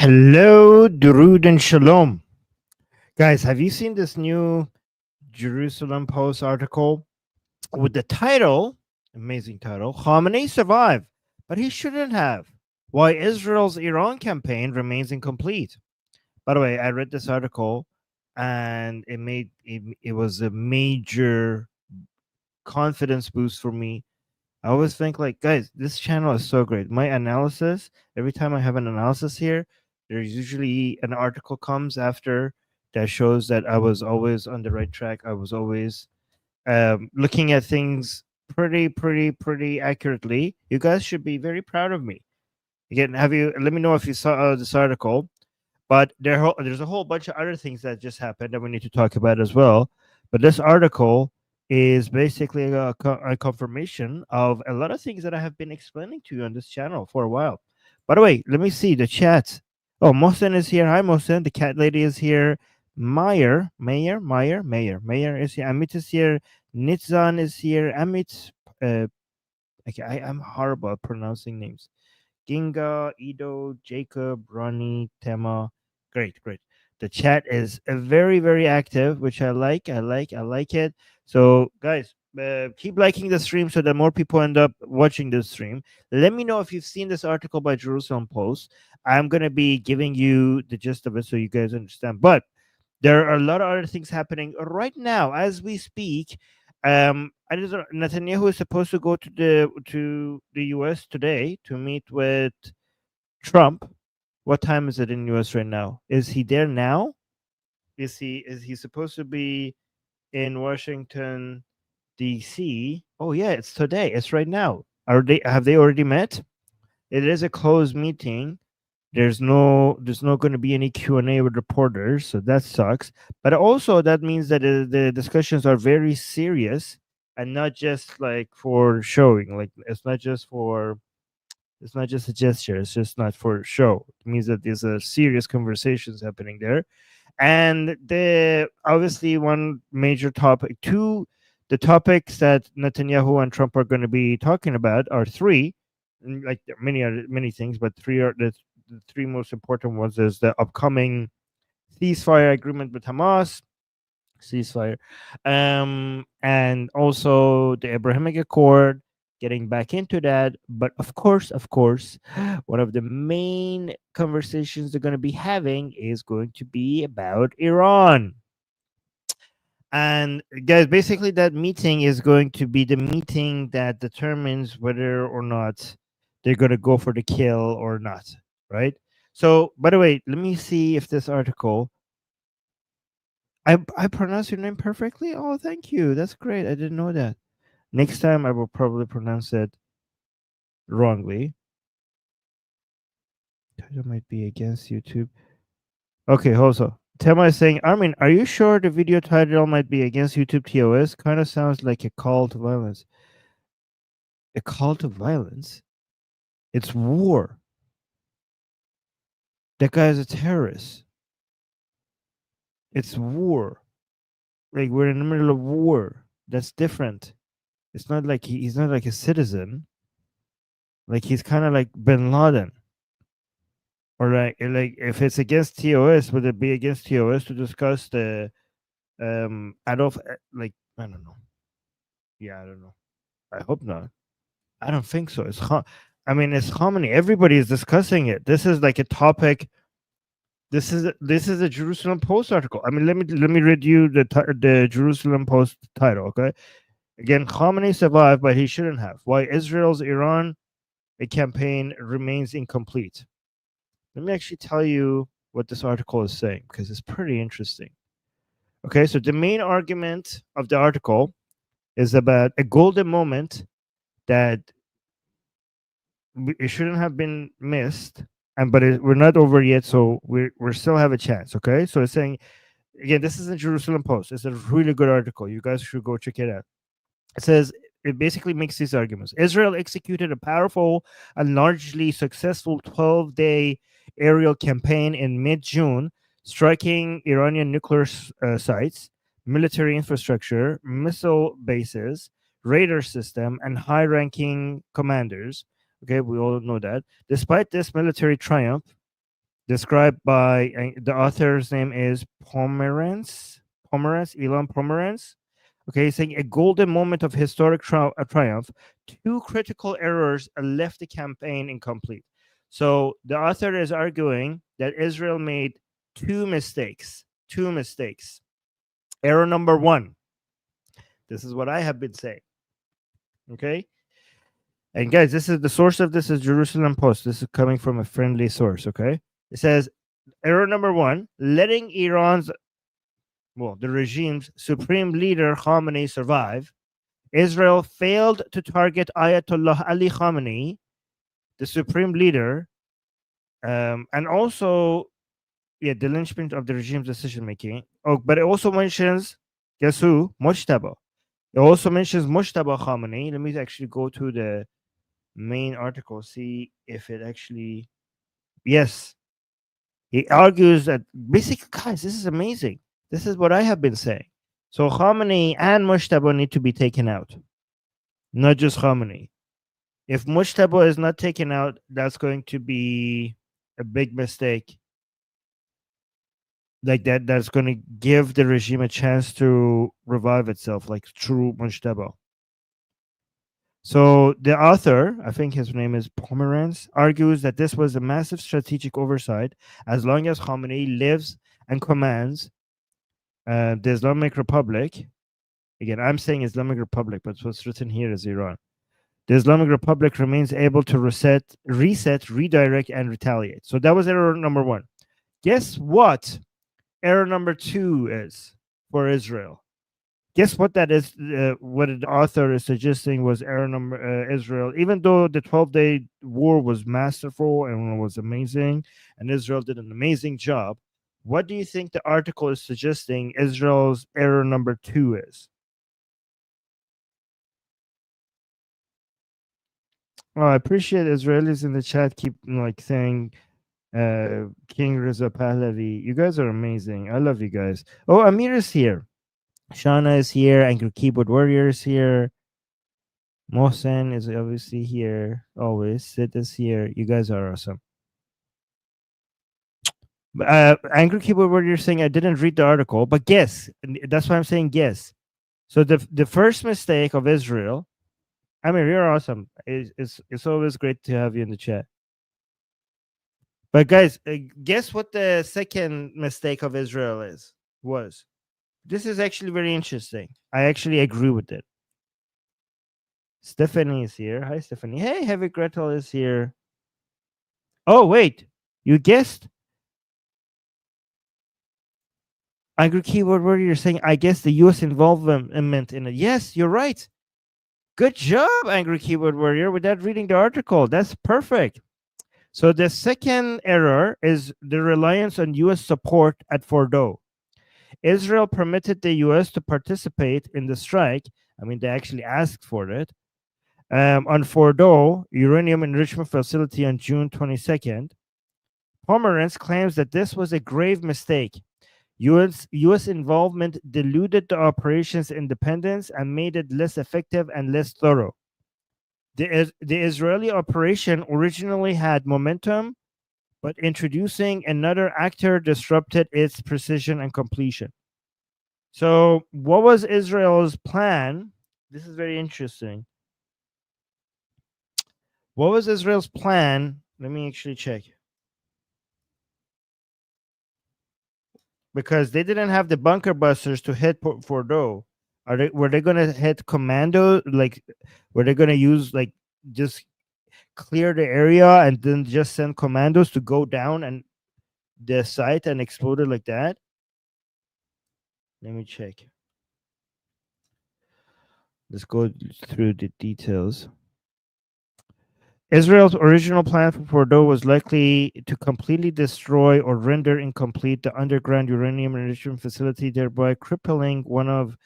Hello, Durud and Shalom. Guys, have you seen this new Jerusalem Post article with the title, amazing title, Khamenei survived, but he shouldn't have. Why Israel's Iran campaign remains incomplete. By the way, I read this article and it was a major confidence boost for me. I always think like, guys, this channel is so great. My analysis, every time I have an analysis here, there's usually an article comes after that shows that I was always on the right track. I was always looking at things pretty accurately. You guys should be very proud of me. Again, have you? Let me know if you saw this article. But there's a whole bunch of other things that just happened that we need to talk about as well. But this article is basically a confirmation of a lot of things that I have been explaining to you on this channel for a while. By the way, let me see the chat. Oh, Mohsen is here. Hi, Mohsen. The cat lady is here. Mayer is here. Amit is here. Nitzan is here. Amit, okay, I'm horrible at pronouncing names. Ginga, Ido, Jacob, Ronnie, Tema. Great. The chat is very active, which I like. I like it. So, guys, keep liking the stream so that more people end up watching this stream. Let me know if you've seen this article by Jerusalem Post. I'm going to be giving you the gist of it so you guys understand. But there are a lot of other things happening right now as we speak. Netanyahu is supposed to go to the U.S. today to meet with Trump. What time is it in U.S. right now? Is he there now? Is he supposed to be in Washington D.C.? Oh yeah, it's today. It's right now. Have they already met? It is a closed meeting. There's not going to be any Q&A with reporters, so that sucks. But also that means that the discussions are very serious and not just like for showing. Like it's not just a gesture. It's just not for show. It means that there's a serious conversations happening there. And the obviously one major topic, the topics that Netanyahu and Trump are going to be talking about are three. Like there are many things, but three are the three most important ones is the upcoming ceasefire agreement with Hamas, and also the Abrahamic Accord, getting back into that. But of course, one of the main conversations they're going to be having is going to be about Iran. And guys, basically that meeting is going to be the meeting that determines whether or not they're going to go for the kill or not, right? So, by the way, let me see if this article I pronounce your name perfectly. Oh, thank you. That's great. I didn't know that. Next time I will probably pronounce it wrongly. Title might be against YouTube. Okay, also. Tema is saying, Armin, are you sure the video title might be against YouTube TOS? Kind of sounds like a call to violence. A call to violence? It's war. That guy is a terrorist. It's war. Like we're in the middle of war. That's different. It's not like he's not like a citizen. Like he's kind of like Bin Laden. Or like if it's against TOS, would it be against TOS to discuss the Adolf? Like I don't know. Yeah, I don't know. I hope not. I don't think so. It's Khamenei. Everybody is discussing it. This is like a topic. This is a Jerusalem Post article. I mean, let me read you the Jerusalem Post title. Okay, again, Khamenei survived, but he shouldn't have. Why Israel's Iran campaign remains incomplete. Let me actually tell you what this article is saying because it's pretty interesting. Okay, so the main argument of the article is about a golden moment that it shouldn't have been missed, but we're not over yet, so we still have a chance. Okay, so it's saying again, this is a Jerusalem Post. It's a really good article. You guys should go check it out. It says it basically makes these arguments. Israel executed a powerful and largely successful 12-day aerial campaign in mid-June, striking Iranian nuclear sites, military infrastructure, missile bases, radar system, and high-ranking commanders. Okay, we all know that. Despite this military triumph, described by the author's name is Ilan Pomeranc. Okay, saying a golden moment of historic triumph. Two critical errors left the campaign incomplete. So the author is arguing that Israel made two mistakes. Two mistakes. Error number one. This is what I have been saying. Okay. And guys, this is the source of this is Jerusalem Post. This is coming from a friendly source. Okay. It says error number one, letting the regime's Supreme Leader Khamenei survive. Israel failed to target Ayatollah Ali Khamenei, the Supreme Leader, and also, the linchpin of the regime's decision making. Oh, but it also mentions, guess who? Mojtaba. It also mentions Mojtaba Khamenei. Let me actually go to the main article, see if it actually. Yes. He argues that basically, guys, this is amazing. This is what I have been saying. So Khamenei and Mojtaba need to be taken out, not just Khamenei. If Mujtaba is not taken out, that's going to be a big mistake. Like that's going to give the regime a chance to revive itself, like true Mujtaba. So the author, I think his name is Pomeranc, argues that this was a massive strategic oversight as long as Khamenei lives and commands the Islamic Republic. Again, I'm saying Islamic Republic, but what's written here is Iran. The Islamic Republic remains able to reset, redirect, and retaliate. So that was error number one. Guess what error number two is for Israel? Guess what that is? What the author is suggesting was error number Israel. Even though the 12-day war was masterful and was amazing, and Israel did an amazing job, what do you think the article is suggesting Israel's error number two is? Oh, I appreciate Israelis in the chat keep like saying King Reza Pahlavi. You guys are amazing. I love you guys. Oh, Amir is here. Shauna is here. Angry Keyboard Warrior is here. Mohsen is obviously here. Always. Sid is here. You guys are awesome. Angry Keyboard Warrior is saying I didn't read the article, but guess. That's why I'm saying guess. So the first mistake of Israel. I mean, you're awesome. It's always great to have you in the chat. But guys, guess what the second mistake of Israel was? This is actually very interesting. I actually agree with it. Stephanie is here. Hi, Stephanie. Hey, Heavy Gretel is here. Oh, wait. You guessed? Angry Keyboard Warrior, you're saying, I guess the U.S. involvement in it. Yes, you're right. Good job, Angry Keyboard Warrior, without reading the article. That's perfect. So the second error is the reliance on U.S. support at Fordo. Israel permitted the U.S. to participate in the strike. I mean, they actually asked for it. On Fordo, uranium enrichment facility on June 22nd. Pomeranc claims that this was a grave mistake. U.S. involvement diluted the operation's independence and made it less effective and less thorough. The Israeli operation originally had momentum, but introducing another actor disrupted its precision and completion. So, what was Israel's plan? This is very interesting. What was Israel's plan? Let me actually check. Because they didn't have the bunker busters to hit Fordo. Were they going to hit commando? Like, were they going to use like just clear the area and then just send commandos to go down and the site and explode it like that? Let me check. Let's go through the details. Israel's original plan for Fordo was likely to completely destroy or render incomplete the underground uranium enrichment facility, thereby crippling one of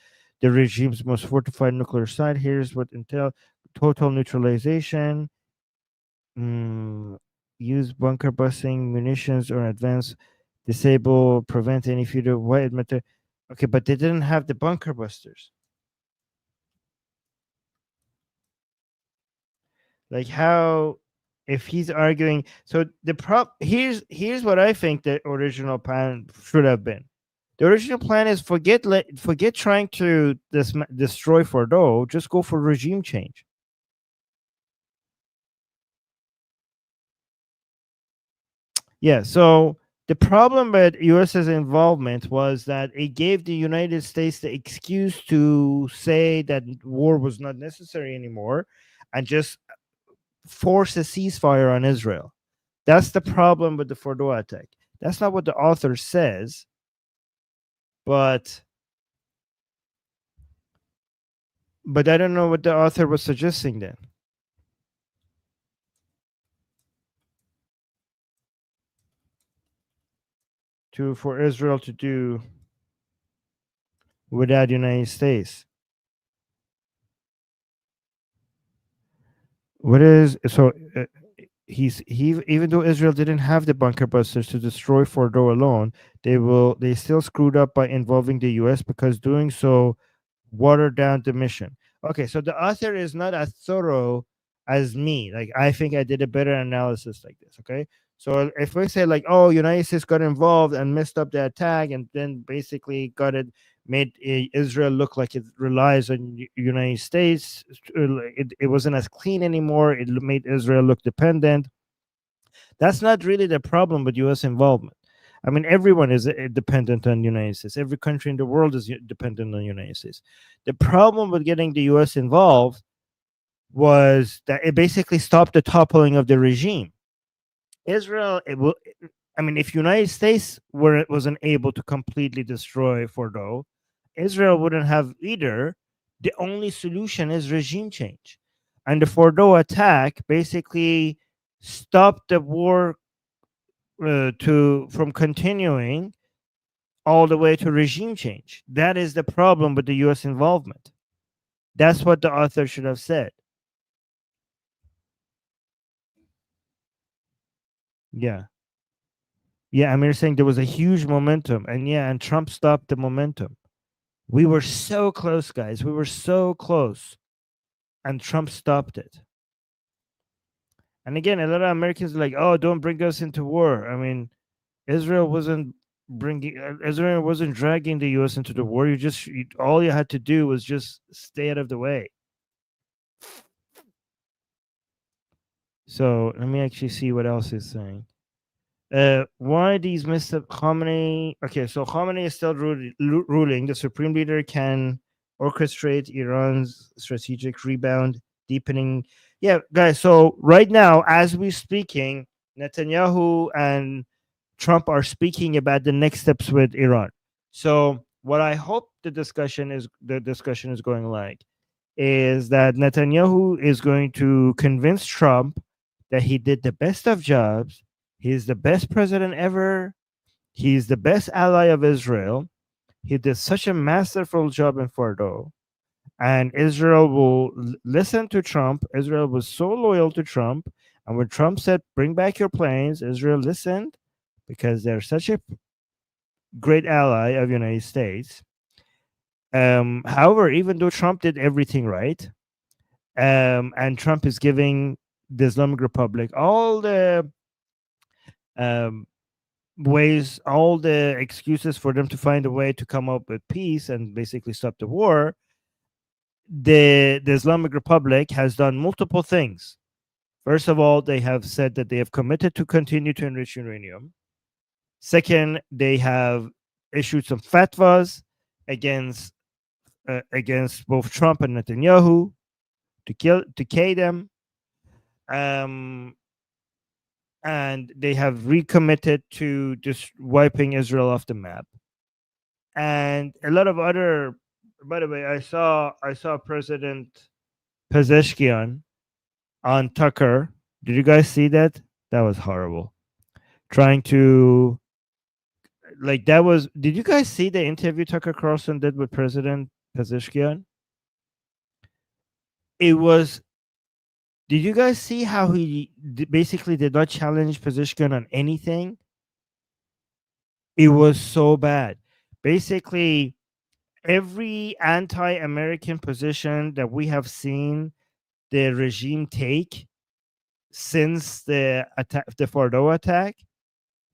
the regime's most fortified nuclear sites. Here's what intel: total neutralization, use bunker busting, munitions, or advance, disable, prevent any future white matter. Okay, but they didn't have the bunker busters. Like how if he's arguing, so here's what I think the original plan should have been. The original plan is forget trying to destroy Fordo, just go for regime change. Yeah, so the problem with US's involvement was that it gave the United States the excuse to say that war was not necessary anymore and just force a ceasefire on Israel. That's the problem with the Fordo attack. That's not what the author says, but I don't know what the author was suggesting then. For Israel to do without United States. What is so? Even though Israel didn't have the bunker busters to destroy Fordo alone, they still screwed up by involving the U.S. because doing so watered down the mission. Okay, so the author is not as thorough as me. Like, I think I did a better analysis like this. Okay, so if we say like, oh, United States got involved and messed up the attack, and then basically made Israel look like it relies on United States. It wasn't as clean anymore. It made Israel look dependent. That's not really the problem with U.S. involvement. I mean, everyone is dependent on United States. Every country in the world is dependent on United States. The problem with getting the U.S. involved was that it basically stopped the toppling of the regime. Israel, I mean, if United States wasn't able to completely destroy Fordo, Israel wouldn't have either. The only solution is regime change, and the Fordo attack basically stopped the war from continuing all the way to regime change. That is the problem with the U.S. involvement. That's what the author should have said. Yeah. Yeah, Amir saying there was a huge momentum, and Trump stopped the momentum. We were so close, guys. We were so close, and Trump stopped it. And again, a lot of Americans are like, "Oh, don't bring us into war." I mean, Israel wasn't dragging the U.S. into the war. All you had to do was just stay out of the way. So let me actually see what else he's saying. Why these Mr. Khamenei? Okay, so Khamenei is still ruling. The Supreme Leader can orchestrate Iran's strategic rebound, deepening. Yeah, guys. So right now, as we're speaking, Netanyahu and Trump are speaking about the next steps with Iran. So what I hope the discussion is going like is that Netanyahu is going to convince Trump that he did the best of jobs. He's the best president ever. He's the best ally of Israel. He did such a masterful job in Fordo. And Israel will listen to Trump. Israel was so loyal to Trump. And when Trump said, bring back your planes, Israel listened because they're such a great ally of the United States. However, even though Trump did everything right, and Trump is giving the Islamic Republic all the ways, all the excuses for them to find a way to come up with peace and basically stop the war, the Islamic Republic has done multiple things. First of all, they have said that they have committed to continue to enrich uranium. Second, they have issued some fatwas against both Trump and Netanyahu to kill them. And they have recommitted to just wiping Israel off the map. And a lot of other. By the way, I saw President Pezeshkian on Tucker. Did you guys see that? That was horrible. Trying to that was. Did you guys see the interview Tucker Carlson did with President Pezeshkian? It was. Did you guys see how he basically did not challenge Pezeshkian on anything? It was so bad. Basically, every anti-American position that we have seen the regime take, since the attack, the Fordo attack.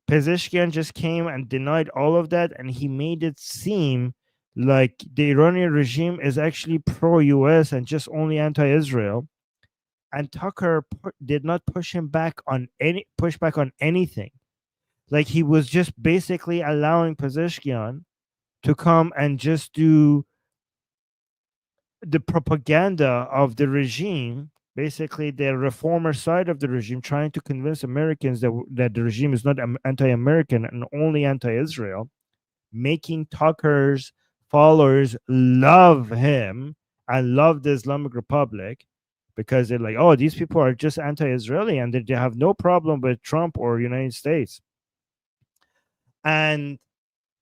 Pezeshkian just came and denied all of that, and he made it seem like the Iranian regime is actually pro-US and just only anti-Israel. And Tucker did not push back on anything. Like, he was just basically allowing Pezeshkian to come and just do the propaganda of the regime, basically the reformer side of the regime, trying to convince Americans that the regime is not anti-American and only anti-Israel, making Tucker's followers love him and love the Islamic Republic, because they're like, oh, these people are just anti-Israeli and they have no problem with Trump or United States. And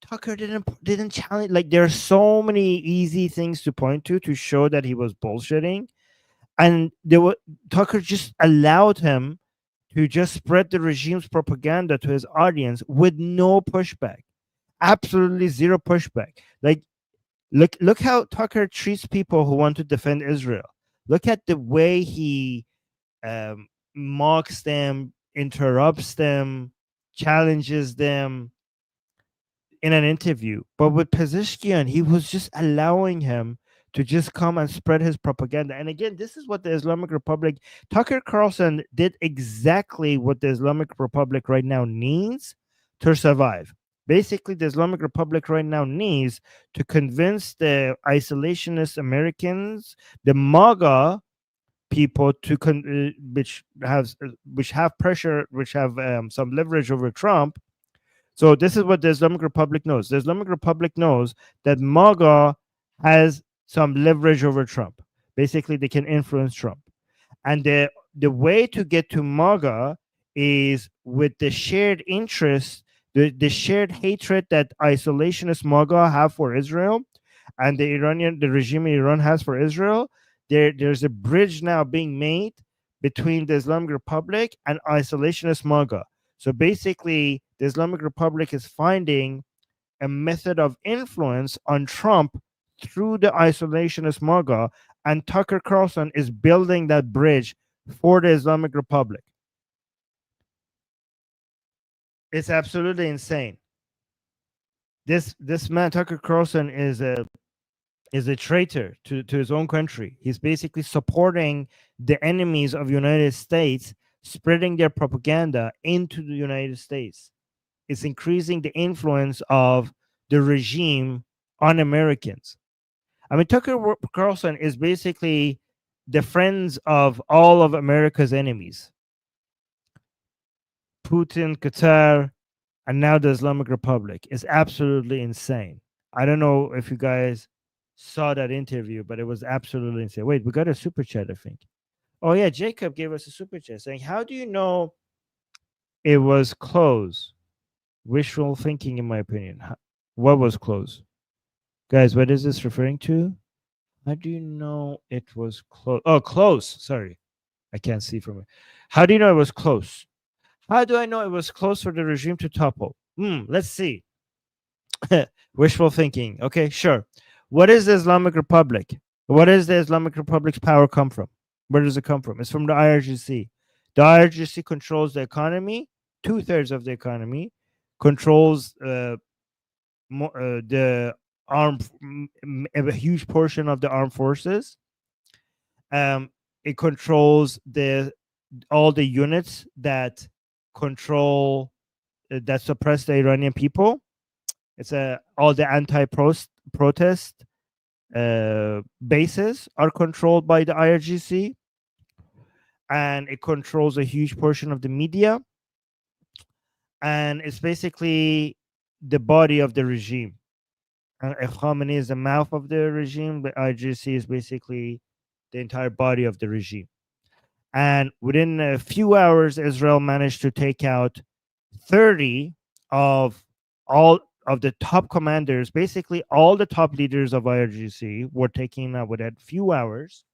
Tucker didn't challenge. Like, there are so many easy things to point to show that he was bullshitting, and Tucker just allowed him to just spread the regime's propaganda to his audience with no pushback, absolutely zero pushback. Like, look how Tucker treats people who want to defend Israel. Look at the way he mocks them, interrupts them, challenges them in an interview. But with Pezeshkian, he was just allowing him to just come and spread his propaganda. And again, this is what the Islamic Republic, Tucker Carlson did exactly what the Islamic Republic right now needs to survive. Basically, the Islamic Republic right now needs to convince the isolationist Americans, the MAGA people, which have pressure, which have some leverage over Trump. So this is what the Islamic Republic knows. The Islamic Republic knows that MAGA has some leverage over Trump. Basically, they can influence Trump. And the way to get to MAGA is with the shared interest, the shared hatred that isolationist MAGA have for Israel, and the regime in Iran has for Israel. There's a bridge now being made between the Islamic Republic and isolationist MAGA. So basically, the Islamic Republic is finding a method of influence on Trump through the isolationist MAGA, and Tucker Carlson is building that bridge for the Islamic Republic. It's absolutely insane. This man, Tucker Carlson, is a traitor to his own country. He's basically supporting the enemies of the United States, spreading their propaganda into the United States. It's increasing the influence of the regime on Americans. I mean, Tucker Carlson is basically the friends of all of America's enemies. Putin, Qatar, and now the Islamic Republic. Is absolutely insane. I don't know if you guys saw that interview, but it was absolutely insane. Wait, we got a super chat, I think. Oh yeah, Jacob gave us a super chat saying, how do you know it was close? Wishful thinking, in my opinion. What was close? Guys, what is this referring to? How do you know it was close? Oh, close. Sorry. I can't see from it. How do you know it was close? How do I know it was close for the regime to topple? Let's see. Wishful thinking. Okay, sure. What is the Islamic Republic? What does the Islamic Republic's power come from? Where does it come from? It's from the IRGC. The IRGC controls the economy, 2/3 of the economy, controls the a huge portion of the armed forces. It controls all the units that control that suppress the Iranian people. It's all the anti-protest bases are controlled by the IRGC, and it controls a huge portion of the media, and it's basically the body of the regime. And Khamenei is the mouth of the regime, but IRGC is basically the entire body of the regime. And within a few hours, Israel managed to take out 30 of all of the top commanders. Basically, all the top leaders of IRGC were taken out within a few hours,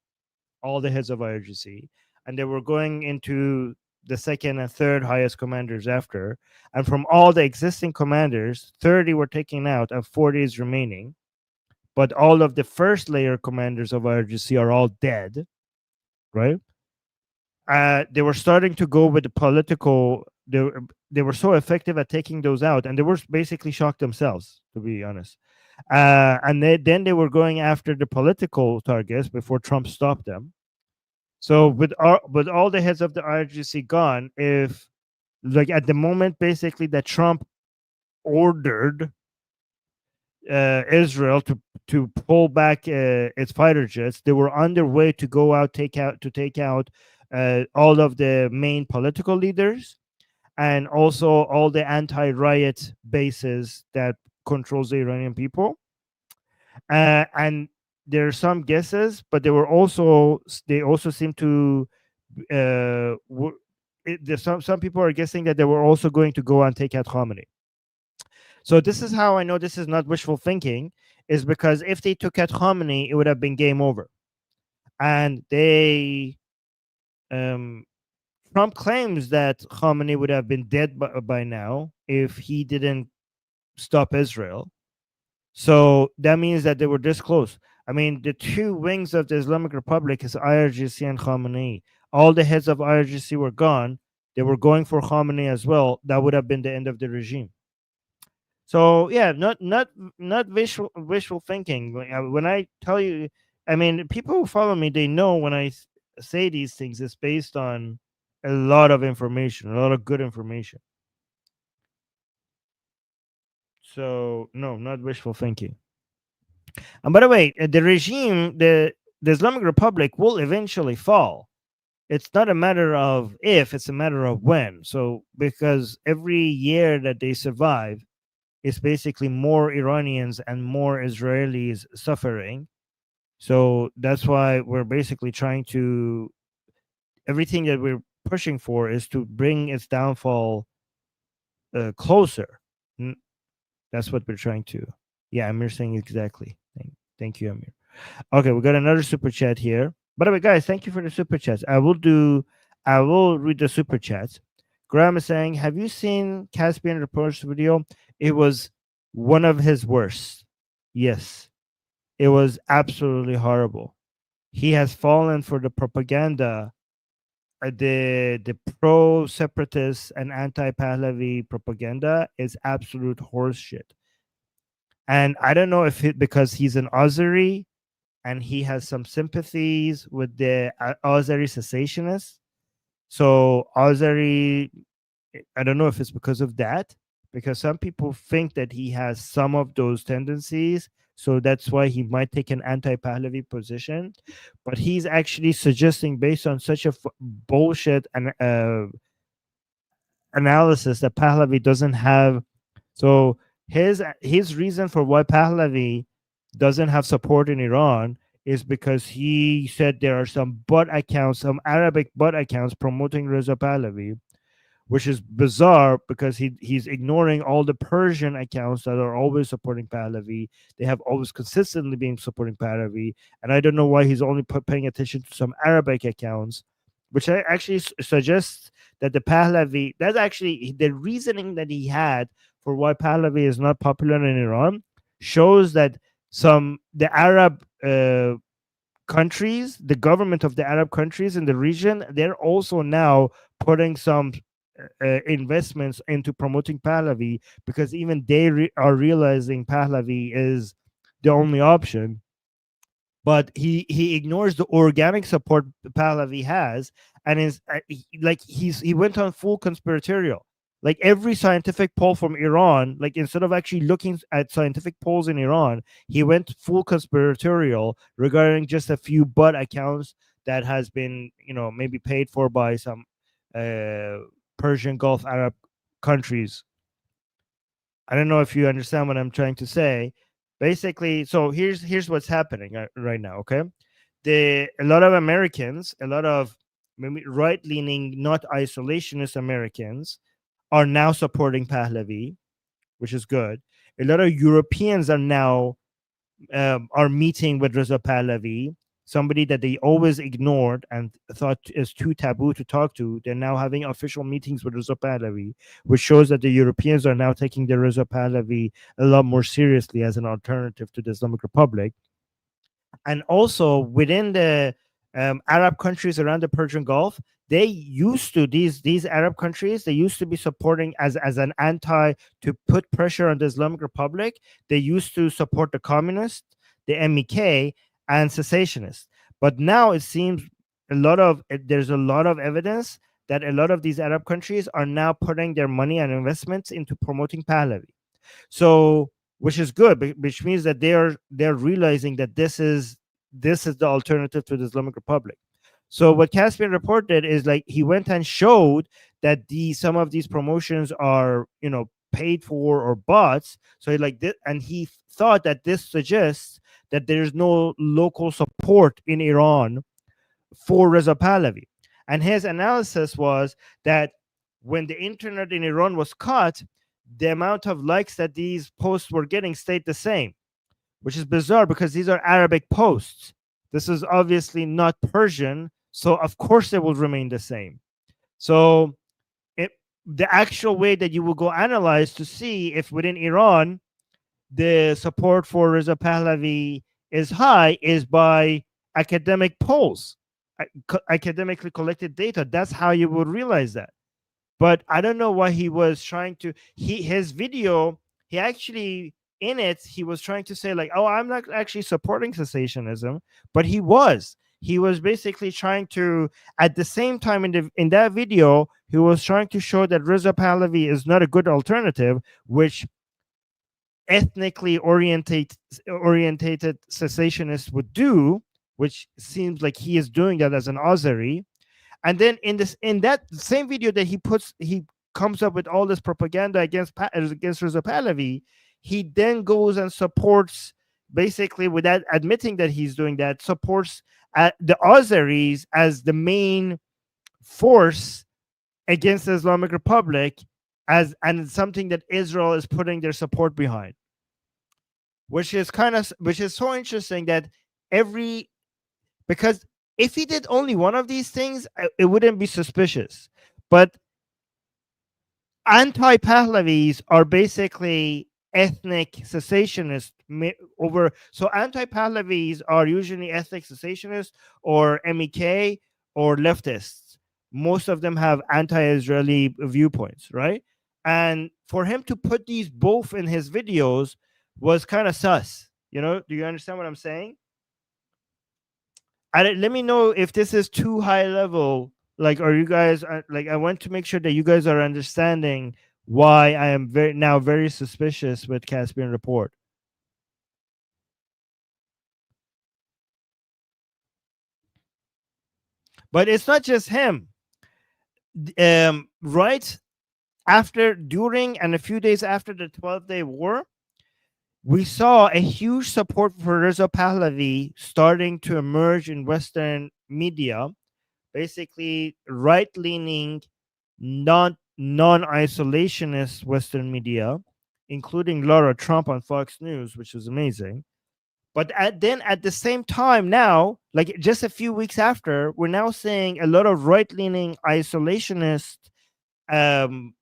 all the heads of IRGC, and they were going into the second and third highest commanders after. And from all the existing commanders, 30 were taken out and 40 is remaining. But all of the first layer commanders of IRGC are all dead, right? they were starting to go with the political. They were so effective at taking those out, and they were basically shocked themselves, to be honest. And then they were going after the political targets before Trump stopped them. So with all the heads of the IRGC gone, if like at the moment basically that Trump ordered Israel to pull back its fighter jets, they were on their way to go out take out all of the main political leaders and also all the anti-riot bases that controls the Iranian people. And there are some guesses, but they also seem to some people are guessing that they were also going to go and take out Khamenei. So this is how I know this is not wishful thinking, is because if they took out Khamenei, it would have been game over. And Trump claims that Khamenei would have been dead by now if he didn't stop Israel. So that means that they were this close. I mean, the two wings of the Islamic Republic is IRGC and Khamenei. All the heads of IRGC were gone. They were going for Khamenei as well. That would have been the end of the regime. So yeah, not wishful thinking. When I tell you, I mean, people who follow me, they know when I say these things, it's based on a lot of information, a lot of good information. So no, not wishful thinking. And by the way, the regime, the Islamic Republic will eventually fall. It's not a matter of if, it's a matter of when. So because every year that they survive, it's basically more Iranians and more Israelis suffering. So that's why we're basically trying to, everything that we're pushing for is to bring its downfall closer. That's what we're trying to. Yeah, Amir saying exactly. Thank you, Amir. Okay, we got another super chat here. By the way, guys, thank you for the super chats. I will read the super chats. Graham is saying, have you seen Caspian Report's video? It was one of his worst. Yes, it was absolutely horrible. He has fallen for the propaganda, the pro-separatist and anti-Pahlavi propaganda is absolute horseshit. And I don't know if because he's an Azeri and he has some sympathies with the Azeri cessationists. So Azeri, I don't know if it's because of that, because some people think that he has some of those tendencies. So that's why he might take an anti-Pahlavi position. But he's actually suggesting, based on such a bullshit analysis, that Pahlavi doesn't have. So his reason for why Pahlavi doesn't have support in Iran is because he said there are some bot accounts, some Arabic bot accounts promoting Reza Pahlavi, which is bizarre because he's ignoring all the Persian accounts that are always supporting Pahlavi. They have always consistently been supporting Pahlavi, and I don't know why he's only paying attention to some Arabic accounts, which I actually suggests that the Pahlavi, that's actually the reasoning that he had for why Pahlavi is not popular in Iran, shows that the Arab countries, the government of the Arab countries in the region, they're also now putting some investments into promoting Pahlavi, because even they are realizing Pahlavi is the only option. But he ignores the organic support Pahlavi has, and is he went on full conspiratorial. Like every scientific poll from Iran, like instead of actually looking at scientific polls in Iran, he went full conspiratorial regarding just a few bot accounts that has been, maybe paid for by some Persian Gulf Arab countries. I don't know if you understand what I'm trying to say. Basically, so here's what's happening right now. Okay, a lot of Americans, a lot of maybe right-leaning, not isolationist Americans, are now supporting Pahlavi, which is good. A lot of Europeans are now are meeting with Reza Pahlavi, somebody that they always ignored and thought is too taboo to talk to. They're now having official meetings with Reza Pahlavi, which shows that the Europeans are now taking the Reza Pahlavi a lot more seriously as an alternative to the Islamic Republic. And also within the Arab countries around the Persian Gulf, they used to these Arab countries, they used to be supporting as an anti to put pressure on the Islamic Republic. They used to support the communists, the MEK, and secessionists. But now it seems there's a lot of evidence that a lot of these Arab countries are now putting their money and investments into promoting Pahlavi. So, which is good, which means that they're realizing that this is the alternative to the Islamic Republic. So what Caspian Report did is like he went and showed that some of these promotions are paid for or bots. So and he thought that this suggests that there's no local support in Iran for Reza Pahlavi. And his analysis was that when the internet in Iran was cut, the amount of likes that these posts were getting stayed the same, which is bizarre because these are Arabic posts. This is obviously not Persian, so of course they will remain the same. So the actual way that you will go analyze to see if within Iran the support for Reza Pahlavi is high is by academic polls, academically collected data. That's how you would realize that. But I don't know why he was trying to. His video, he actually in it he was trying to say like, oh, I'm not actually supporting cessationism, but he was basically trying to, at the same time in that video, he was trying to show that Reza Pahlavi is not a good alternative, which ethnically orientated cessationists would do, which seems like he is doing that as an Azeri. And then in that same video that he comes up with all this propaganda against Reza Pahlavi, he then goes and supports, basically without admitting that he's doing that, supports the Azeris as the main force against the Islamic Republic, and something that Israel is putting their support behind, which is so interesting that because if he did only one of these things, it wouldn't be suspicious. But anti-Pahlavis are basically ethnic cessationists so anti-Pahlavis are usually ethnic cessationists or MEK or leftists. Most of them have anti-Israeli viewpoints, right? And for him to put these both in his videos was kind of sus. Do you understand what I'm saying? Let me know if this is too high level. Like, are you guys like? I want to make sure that you guys are understanding why I am very suspicious with Caspian Report. But it's not just him. Right after, during, and a few days after the 12-day war, we saw a huge support for Reza Pahlavi starting to emerge in Western media, basically right-leaning, non-isolationist Western media, including Laura Trump on Fox News, which is amazing. But at the same time now, like just a few weeks after, we're now seeing a lot of right-leaning isolationist and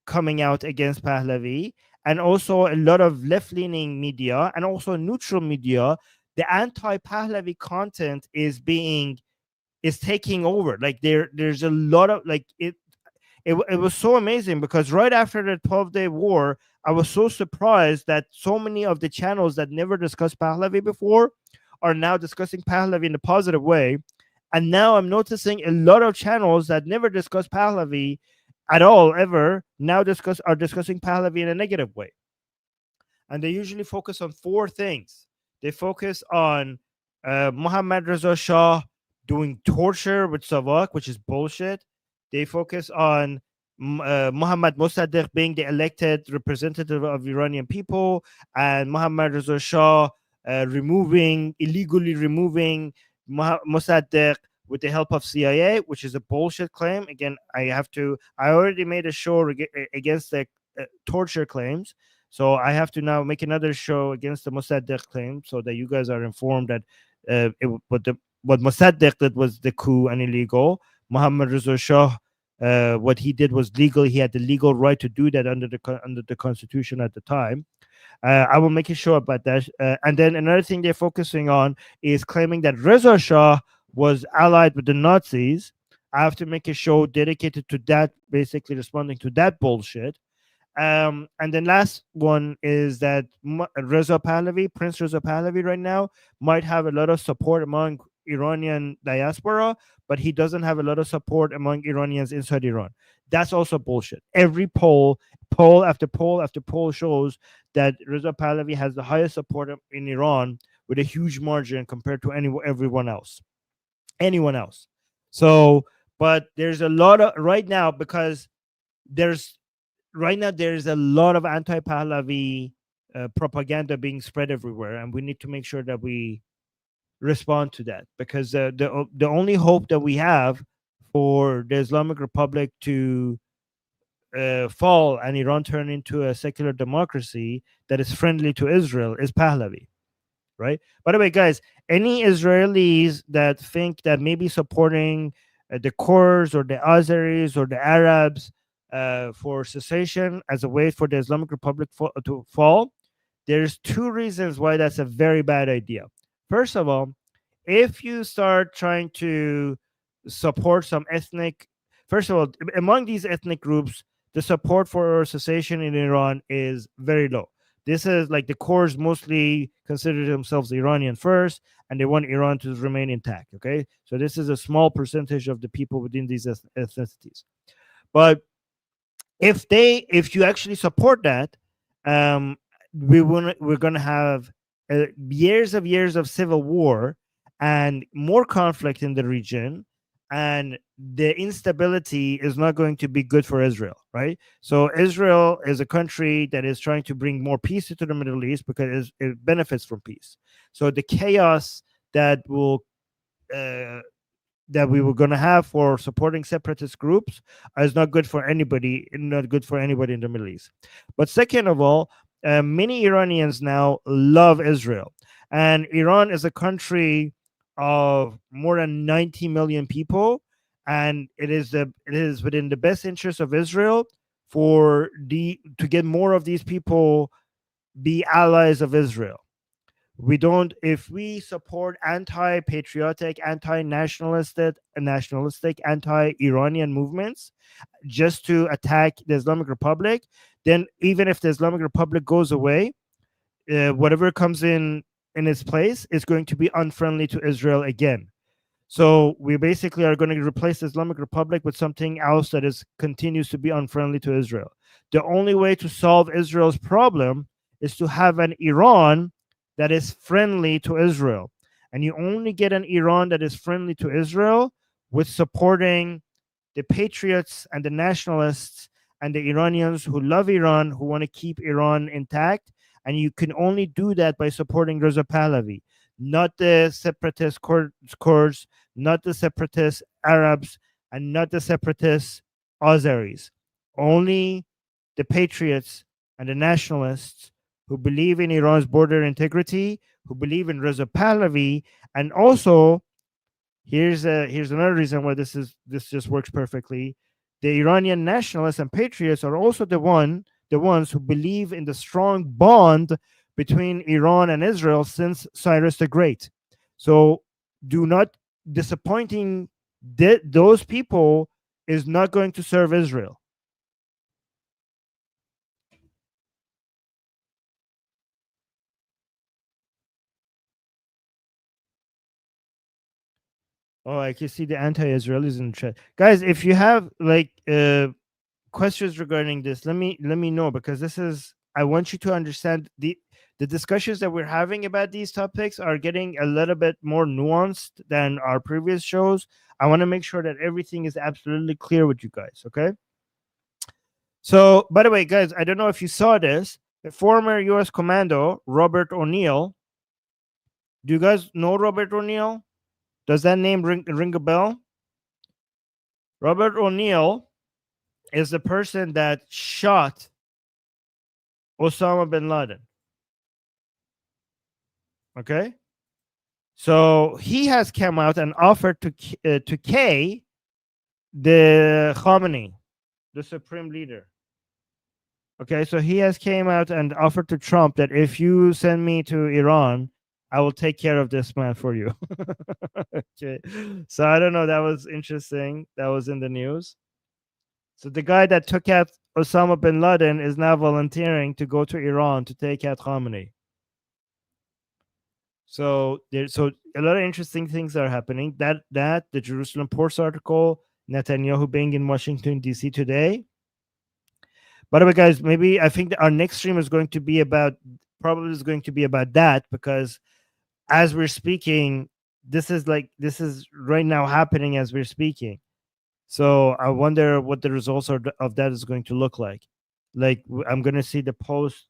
coming out against Pahlavi, and also a lot of left-leaning media and also neutral media. The anti-Pahlavi content is taking over. Like there's a lot of like it was so amazing because right after the 12-day war, I was so surprised that so many of the channels that never discussed Pahlavi before are now discussing Pahlavi in a positive way. And now I'm noticing a lot of channels that never discussed Pahlavi at all ever now are discussing Pahlavi in a negative way. And they usually focus on four things. They focus on Mohammad Reza Shah doing torture with Savak, which is bullshit. They focus on Mohammad Mossadegh being the elected representative of Iranian people, and Mohammad Reza Shah illegally removing Mossadegh with the help of CIA, which is a bullshit claim. Again, I already made a show against the torture claims, so I have to now make another show against the Mossadegh claim so that you guys are informed that what Mossadegh did was the coup and illegal. Mohammad Reza Shah, what he did was legal. He had the legal right to do that under the constitution at the time. I will make a show about that. And then another thing they're focusing on is claiming that Reza Shah was allied with the Nazis. I have to make a show dedicated to that, basically responding to that bullshit. And then last one is that Reza Pahlavi, Prince Reza Pahlavi, right now might have a lot of support among Iranian diaspora, but he doesn't have a lot of support among Iranians inside Iran. That's also bullshit. Every poll after poll after poll shows that Reza Pahlavi has the highest support in Iran with a huge margin compared to everyone else, anyone else. So, but there's a lot of right now because there's there's a lot of anti-Pahlavi propaganda being spread everywhere, and we need to make sure that we respond to that, because the only hope that we have for the Islamic Republic to fall and Iran turn into a secular democracy that is friendly to Israel is Pahlavi, right? By the way, guys, any Israelis that think that maybe supporting the Kurds or the Azeris or the Arabs for secession as a way for the Islamic Republic to fall, there's two reasons why that's a very bad idea. First of all, if you start trying to support some ethnic, first of all, among these ethnic groups, the support for secession in Iran is very low. This is like the Kurds mostly consider themselves Iranian first, and they want Iran to remain intact. Okay, so this is a small percentage of the people within these ethnicities. But if you actually support that, we're going to have years of civil war and more conflict in the region, and the instability is not going to be good for Israel, right? So Israel is a country that is trying to bring more peace into the Middle East because it benefits from peace. So the chaos that will that we were going to have for supporting separatist groups is not good for anybody, in the Middle East. But second of all, many Iranians now love Israel, and Iran is a country of more than 90 million people, and it is within the best interest of Israel to get more of these people be allies of Israel. If we support anti-patriotic, anti-nationalistic, anti-Iranian movements just to attack the Islamic Republic, then even if the Islamic Republic goes away, whatever comes in its place is going to be unfriendly to Israel again. So we basically are going to replace the Islamic Republic with something else that continues to be unfriendly to Israel. The only way to solve Israel's problem is to have an Iran that is friendly to Israel. And you only get an Iran that is friendly to Israel with supporting the patriots and the nationalists and the Iranians who love Iran, who want to keep Iran intact. And you can only do that by supporting Reza Pahlavi, not the separatist Kurds, not the separatist Arabs, and not the separatist Azeris. Only the patriots and the nationalists who believe in Iran's border integrity, who believe in Reza Pahlavi, and also here's another reason why this just works perfectly. The Iranian nationalists and patriots are also the ones who believe in the strong bond between Iran and Israel since Cyrus the Great. So disappointing those people is not going to serve Israel. Oh, I can see the anti-Israelis in the chat. Guys, if you have questions regarding this, let me know, because I want you to understand the discussions that we're having about these topics are getting a little bit more nuanced than our previous shows. I want to make sure that everything is absolutely clear with you guys, okay? So, by the way, guys, I don't know if you saw this. The former U.S. commando, Robert O'Neill. Do you guys know Robert O'Neill? Does that name ring a bell? Robert O'Neill is the person that shot Osama bin Laden. Okay? So he has come out and offered to K the Khamenei, the Supreme Leader. Okay, so he has came out and offered to Trump that if you send me to Iran, I will take care of this man for you. Okay. So I don't know. That was interesting. That was in the news. So the guy that took out Osama bin Laden is now volunteering to go to Iran to take out Khamenei. So a lot of interesting things are happening. That the Jerusalem Post article, Netanyahu being in Washington D.C. today. By the way, guys, maybe I think that our next stream is going to be about that, because as we're speaking, this is right now happening as we're speaking. So I wonder what the results of that is going to look like. I'm going to see the post,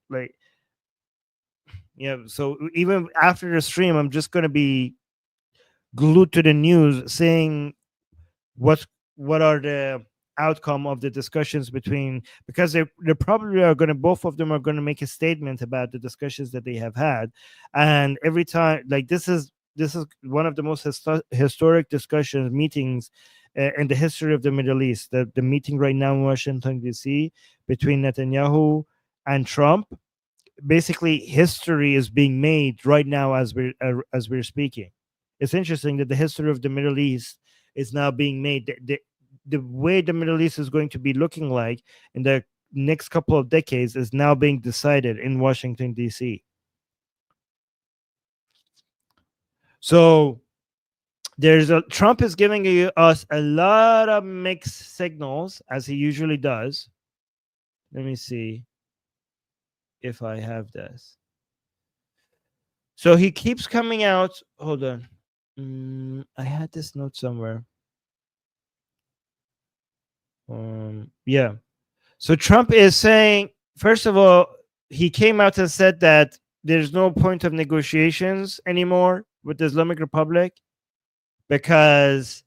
so even after the stream, I'm just going to be glued to the news saying what are the outcome of the discussions between, because they probably are going to, both of them are going to make a statement about the discussions that they have had. And every time, this is one of the most historic meetings in the history of the Middle East. The meeting right now in Washington D.C. between Netanyahu and Trump, basically history is being made right now as we're speaking. It's interesting that the history of the Middle East is now being made. The way the Middle East is going to be looking like in the next couple of decades is now being decided in Washington D.C. So Trump is giving us a lot of mixed signals, as he usually does. Let me see if I have this. So he keeps coming out. Hold on. I had this note somewhere. Yeah. So Trump is saying, first of all, he came out and said that there's no point of negotiations anymore with the Islamic Republic because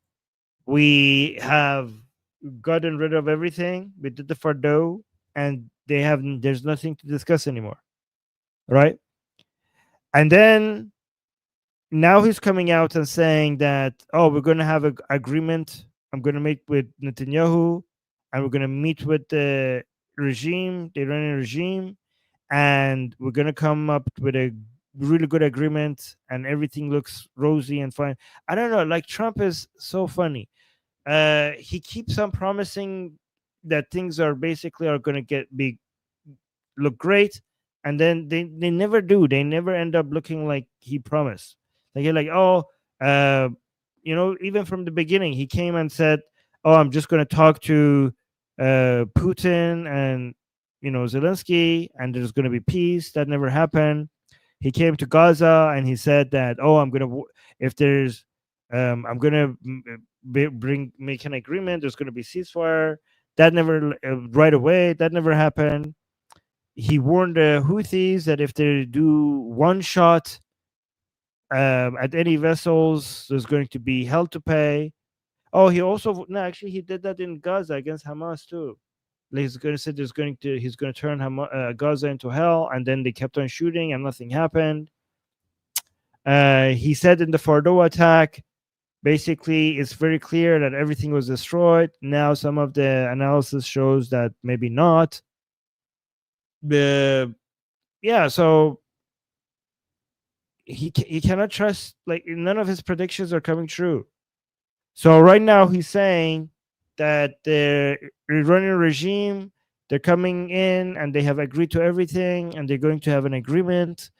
we have gotten rid of everything. We did the fardo, and there's nothing to discuss anymore. Right? And then now he's coming out and saying that, we're going to have an agreement. I'm going to meet with Netanyahu, and we're going to meet with the Iranian regime, and we're going to come up with a really good agreement, and everything looks rosy and fine. I don't know. Trump is so funny. He keeps on promising that things are going to look great, and then they never do. They never end up looking like he promised. You're like, even from the beginning, he came and said, I'm just going to talk to Putin and Zelensky, and there's going to be peace. That never happened. He came to Gaza and he said that, I'm going to make an agreement. There's going to be ceasefire. That never right away. That never happened. He warned the Houthis that if they do one shot at any vessels, there's going to be hell to pay. He did that in Gaza against Hamas too. He's going to say he's going to turn Gaza into hell, and then they kept on shooting and nothing happened. He said in the Fordo attack, basically, it's very clear that everything was destroyed. Now, some of the analysis shows that maybe not. So he cannot trust. None of his predictions are coming true. So right now he's saying that the Iranian regime, they're coming in and they have agreed to everything, and they're going to have an agreement,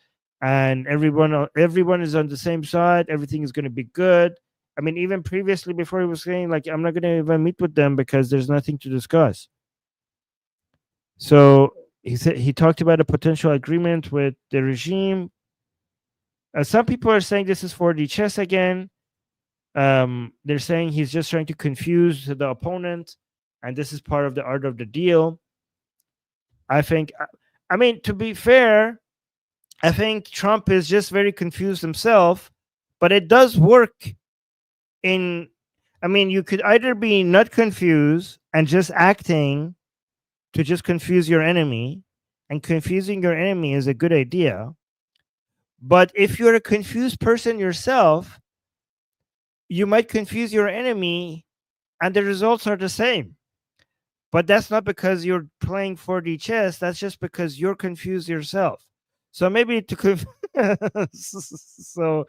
and everyone is on the same side. Everything is going to be good. I mean, even previously, before, he was saying I'm not going to even meet with them because there's nothing to discuss. So he talked about a potential agreement with the regime. Some people are saying this is 4D chess again. They're saying he's just trying to confuse the opponent, and this is part of the art of the deal. I mean, to be fair, I think Trump is just very confused himself, but it does work. You could either be not confused and just acting to just confuse your enemy, and confusing your enemy is a good idea. But if you're a confused person yourself, you might confuse your enemy and the results are the same. But that's not because you're playing 4D chess. That's just because you're confused yourself. So maybe so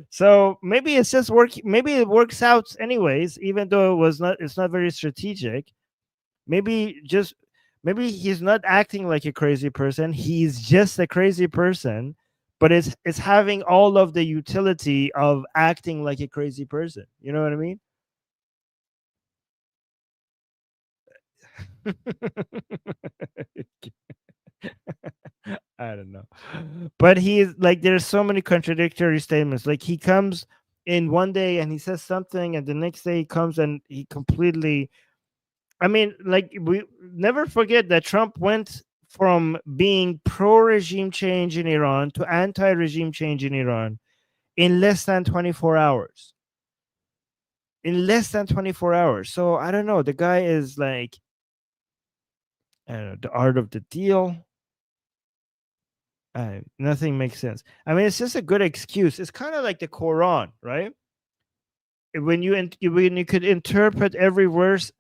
so maybe it's just maybe it works out anyways, even though it's not very strategic. Maybe just maybe he's not acting like a crazy person, he's just a crazy person, but it's having all of the utility of acting like a crazy person, you know what I mean? I don't know. But he's like, there's so many contradictory statements. Like, he comes in one day and he says something, and the next day he comes and he completely. I mean, like, we never forget that Trump went from being pro regime change in Iran to anti regime change in Iran in less than 24 hours. In less than 24 hours. So I don't know. The guy is like, I don't know, the art of the deal. Nothing makes sense. I mean, it's just a good excuse. It's kind of like the Quran, right? When you could interpret every verse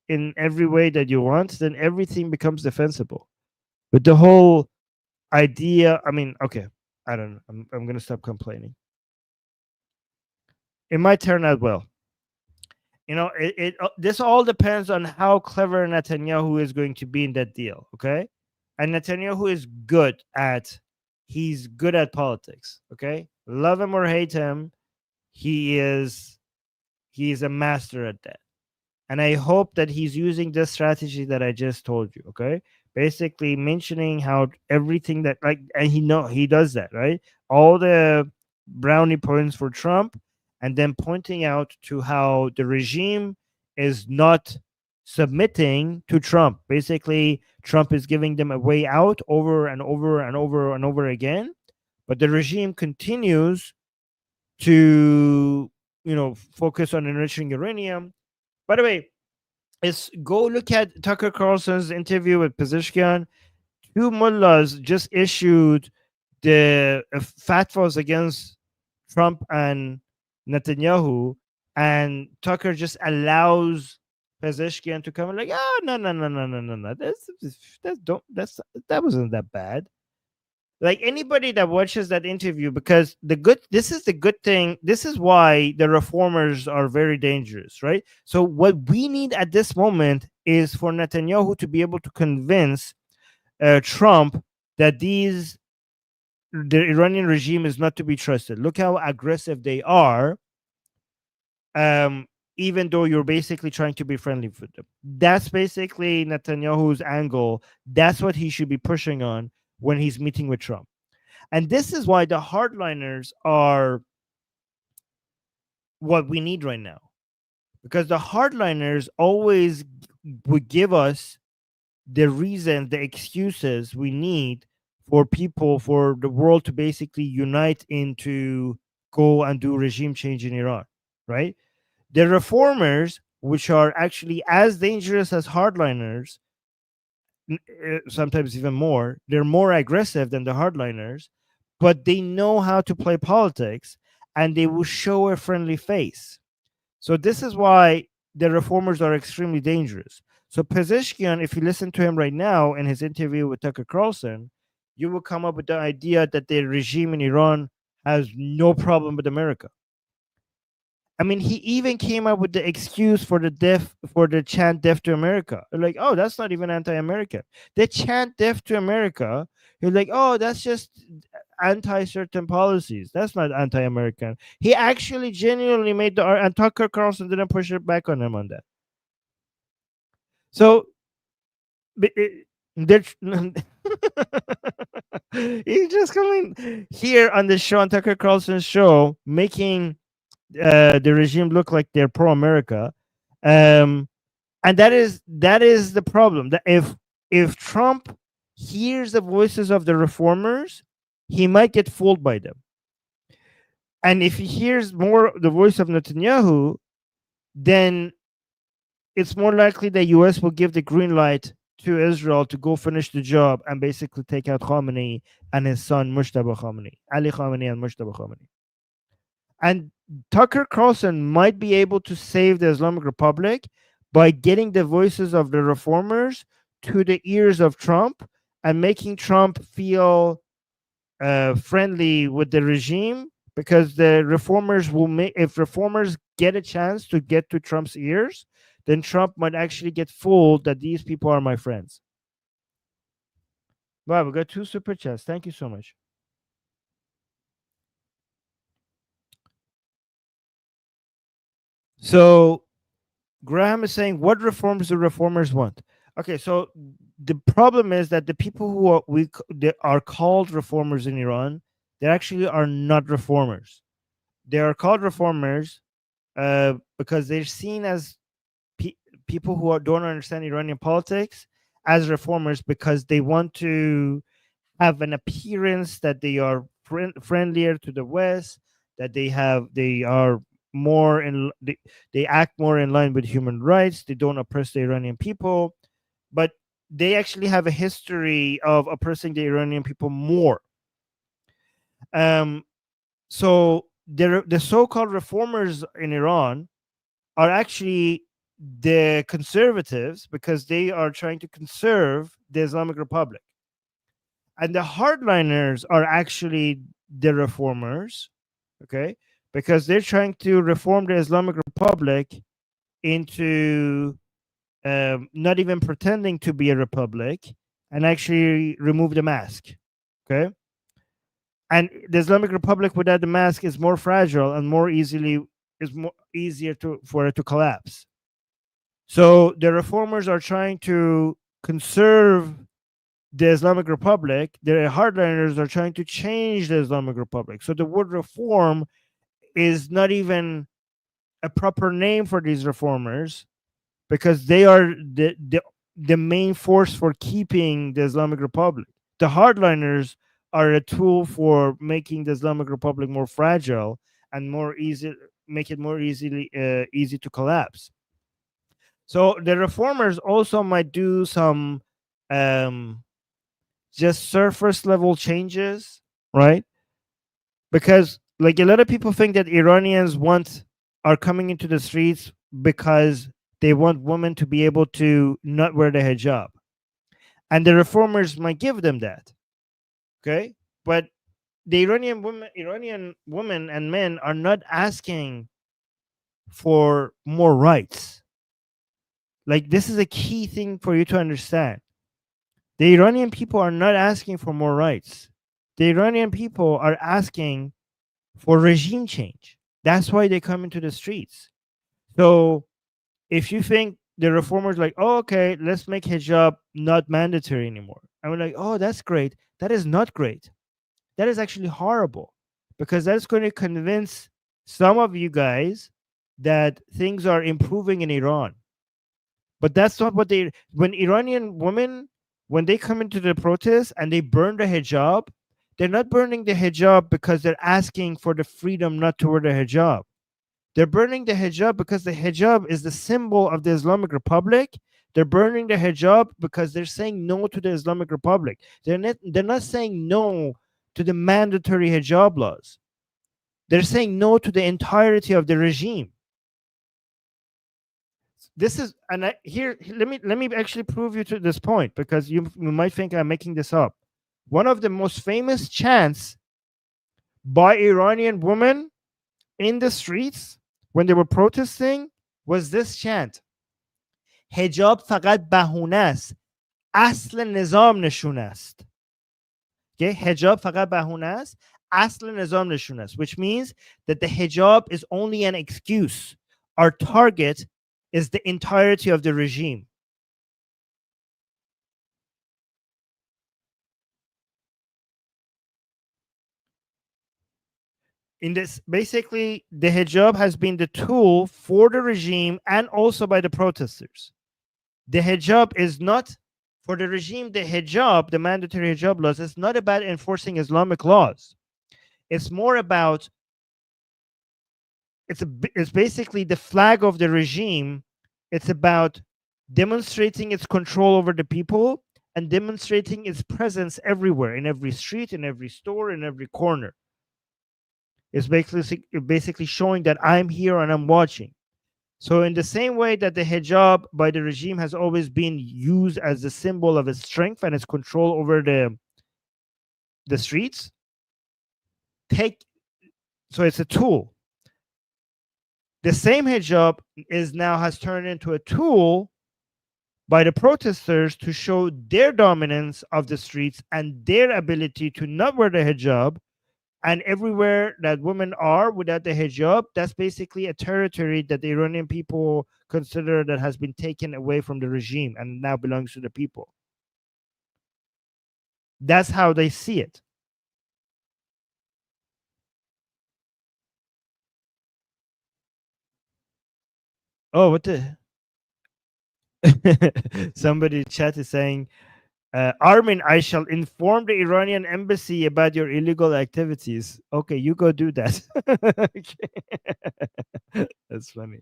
in every way that you want, then everything becomes defensible. But the whole idea, I mean, okay, I don't know. I'm gonna stop complaining. It might turn out well. You know, this all depends on how clever Netanyahu is going to be in that deal. Okay, and Netanyahu is good at he's good at politics. Okay, love him or hate him, he's a master at that. And I hope that he's using this strategy that I just told you. Okay, basically mentioning how everything that, like, and he does that, right? All the brownie points for Trump, and then pointing out to how the regime is not submitting to Trump. Basically, Trump is giving them a way out over and over and over and over again, but the regime continues to, focus on enriching uranium. By the way, go look at Tucker Carlson's interview with Pezeshkian. Two mullahs just issued the fatwas against Trump and Netanyahu, and Tucker just allows Pezeshkian to come and, like, oh, no, that wasn't that bad. Like, anybody that watches that interview, because this is the good thing, this is why the reformers are very dangerous, right? So what we need at this moment is for Netanyahu to be able to convince Trump that the Iranian regime is not to be trusted. Look how aggressive they are, even though you're basically trying to be friendly with them. That's basically Netanyahu's angle. That's what he should be pushing on when he's meeting with Trump. And this is why the hardliners are what we need right now. Because the hardliners always would give us the reason, the excuses we need for the world to basically unite into go and do regime change in Iran, right? The reformers, which are actually as dangerous as hardliners, sometimes even more, they're more aggressive than the hardliners, but they know how to play politics, and they will show a friendly face. So this is why the reformers are extremely dangerous. So Pezeshkian, if you listen to him right now in his interview with Tucker Carlson, you will come up with the idea that the regime in Iran has no problem with America. I mean, he even came up with the excuse for the chant "Death to America." They're like, oh, that's not even anti-American. They chant "Death to America." You're like, oh, that's just anti-certain policies. That's not anti-American. He actually genuinely made and Tucker Carlson didn't push it back on him on that. So he's just coming here on the show, on Tucker Carlson's show, making the regime look like they're pro-America, and that is the problem. That if Trump hears the voices of the reformers, he might get fooled by them, and if he hears more the voice of Netanyahu, then it's more likely that U.S. will give the green light to Israel to go finish the job and basically take out Khamenei and his son Mujtaba Khamenei, Ali Khamenei and Mujtaba Khamenei. And Tucker Carlson might be able to save the Islamic Republic by getting the voices of the reformers to the ears of Trump and making Trump feel friendly with the regime, because the reformers will make, if reformers get a chance to get to Trump's ears, then Trump might actually get fooled that these people are my friends. Wow, we got 2 super chats. Thank you so much. So Graham is saying, what reforms do reformers want? Okay, so the problem is that the people who they are called reformers in Iran, they actually are not reformers. They are called reformers because they're seen as people who don't understand Iranian politics as reformers, because they want to have an appearance that they are friendlier to the West, that they are more in they act more in line with human rights, they don't oppress the Iranian people, but they actually have a history of oppressing the Iranian people more. So the so-called reformers in Iran are actually the conservatives, because they are trying to conserve the Islamic Republic. And the hardliners are actually the reformers, okay? Because they're trying to reform the Islamic Republic into not even pretending to be a republic, and actually remove the mask, okay? And the Islamic Republic without the mask is more fragile and more easier for it to collapse. So the reformers are trying to conserve the Islamic Republic. The hardliners are trying to change the Islamic Republic. So the word reform is not even a proper name for these reformers, because they are the main force for keeping the Islamic Republic. The hardliners are a tool for making the Islamic Republic more fragile and make it more easy to collapse. So the reformers also might do some just surface level changes, right? Because like a lot of people think that Iranians are coming into the streets because they want women to be able to not wear the hijab. And the reformers might give them that. Okay? But the Iranian women and men are not asking for more rights. Like, this is a key thing for you to understand. The Iranian people are not asking for more rights. The Iranian people are asking for regime change. That's why they come into the streets. So if you think the reformers like, oh, okay, let's make hijab not mandatory anymore, and we're like, oh, that's great. That is not great. That is actually horrible, because that's going to convince some of you guys that things are improving in Iran. But that's not what when Iranian women, when they come into the protest and they burn the hijab, they're not burning the hijab because they're asking for the freedom not to wear the hijab. They're burning the hijab because the hijab is the symbol of the Islamic Republic. They're burning the hijab because they're saying no to the Islamic Republic. They're not saying no to the mandatory hijab laws. They're saying no to the entirety of the regime. This is, and here, let me actually prove you to this point, because you might think I'm making this up. One of the most famous chants by Iranian women in the streets when they were protesting was this chant: hijab faqat bahune ast, asl nizam neshun ast. Okay, hijab faqat bahune ast, asl nizam neshun ast, which means that the hijab is only an excuse. Our target is the entirety of the regime. In this, basically, the hijab has been the tool for the regime and also by the protesters. The hijab is not, for the regime, the hijab, the mandatory hijab laws, is not about enforcing Islamic laws. It's more about, it's basically the flag of the regime. It's about demonstrating its control over the people and demonstrating its presence everywhere, in every street, in every store, in every corner. It's basically showing that I'm here and I'm watching. So in the same way that the hijab by the regime has always been used as a symbol of its strength and its control over the streets, take, so it's a tool. The same hijab has turned into a tool by the protesters to show their dominance of the streets and their ability to not wear the hijab. And everywhere that women are without the hijab, that's basically a territory that the Iranian people consider that has been taken away from the regime and now belongs to the people. That's how they see it. Oh, what the? Somebody chat is saying, Armin, I shall inform the Iranian embassy about your illegal activities. Okay, you go do that. That's funny.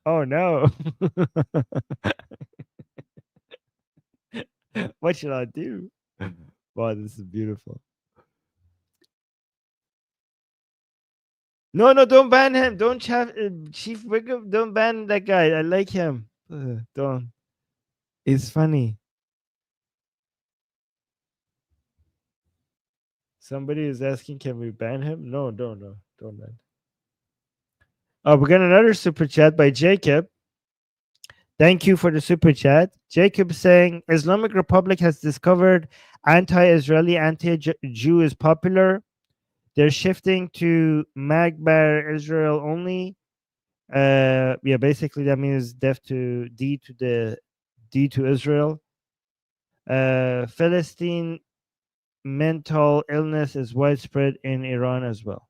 Oh no. What should I do? Wow, this is beautiful. No, no, don't ban him. Don't Chief Wiggum, don't ban that guy. I like him. Don't. It's funny. Somebody is asking, can we ban him? No, don't ban. Oh, we got another super chat by Jacob. Thank you for the super chat. Jacob saying Islamic Republic has discovered anti-Israeli, anti-Jew is popular. They're shifting to Magbar Israel only. Yeah, basically that means D to Israel. Philistine mental illness is widespread in Iran as well.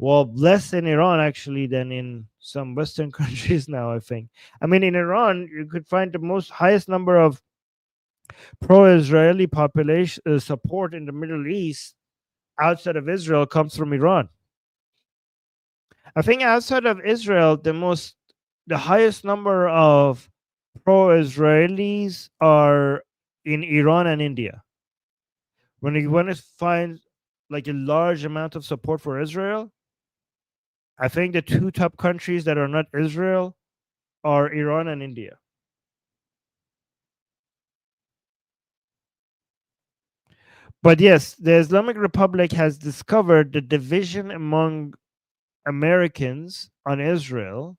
Well, less in Iran actually than in some Western countries now, I think. I mean, in Iran, you could find the highest number of pro-Israeli population support in the Middle East outside of Israel comes from Iran. I think outside of Israel, the highest number of pro-Israelis are in Iran and India. When you want to find like a large amount of support for Israel, I think the two top countries that are not Israel are Iran and India. But yes, the Islamic Republic has discovered the division among Americans on Israel,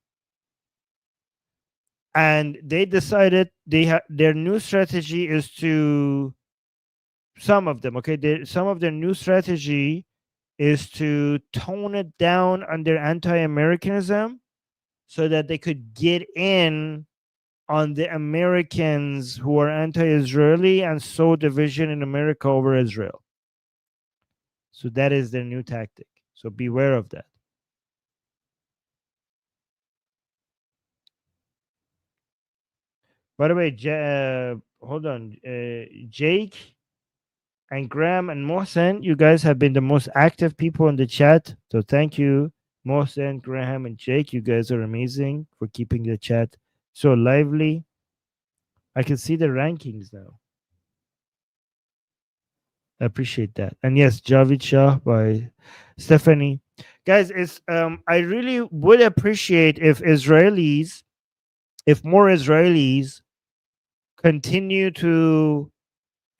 and they decided their new strategy is to some of them. Okay, some of their new strategy is to tone it down on their anti-Americanism, so that they could get in on the Americans who are anti-Israeli and sow division in America over Israel. So that is their new tactic. So beware of that. By the way, hold on. Jake and Graham and Mohsen, you guys have been the most active people in the chat. So thank you, Mohsen, Graham, and Jake. You guys are amazing for keeping the chat so lively. I can see the rankings now. I appreciate that. And yes, Javid Shah by Stephanie. Guys, it's I really would appreciate if more Israelis continue to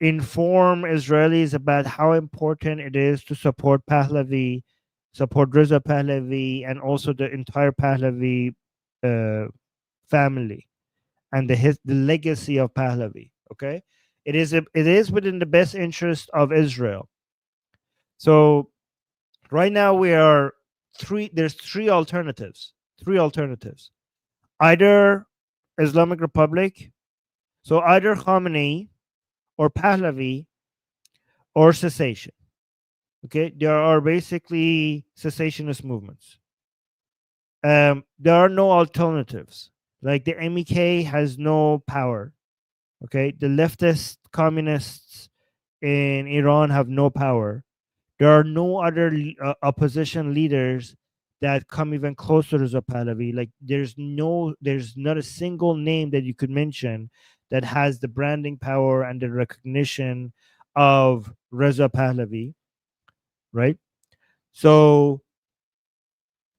inform Israelis about how important it is to support Pahlavi, support Reza Pahlavi, and also the entire Pahlavi family and the legacy of Pahlavi. Okay, it is within the best interest of Israel. So right now there's three alternatives. Either Islamic Republic, so either Khamenei or Pahlavi or cessation. Okay, there are basically cessationist movements. There are no alternatives. Like the MEK has no power. Okay, the leftist communists in Iran have no power. There are no other opposition leaders that come even closer to Reza Pahlavi. Like there's not a single name that you could mention that has the branding power and the recognition of Reza Pahlavi, right? So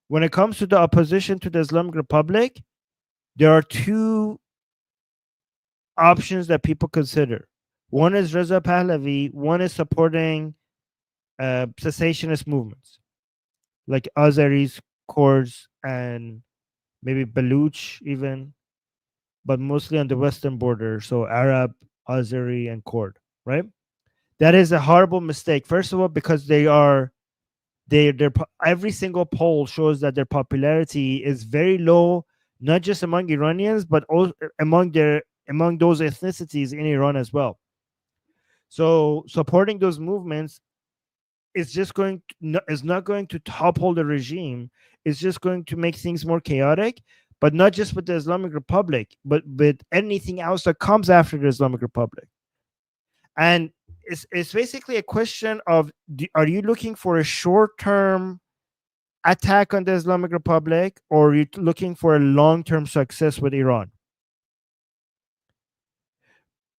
when it comes to the opposition to the Islamic Republic, there are two options that people consider. One is Reza Pahlavi. One is supporting cessationist movements like Azeris, Kurds, and maybe Baluch even, but mostly on the western border. So Arab, Azeri, and Kurd, right? That is a horrible mistake. First of all, because every single poll shows that their popularity is very low, not just among Iranians, but also among those ethnicities in Iran as well. So supporting those movements is just is not going to topple the regime. It's just going to make things more chaotic, but not just with the Islamic Republic, but with anything else that comes after the Islamic Republic. And it's basically a question of, are you looking for a short-term attack on the Islamic Republic, or are you looking for a long-term success with Iran?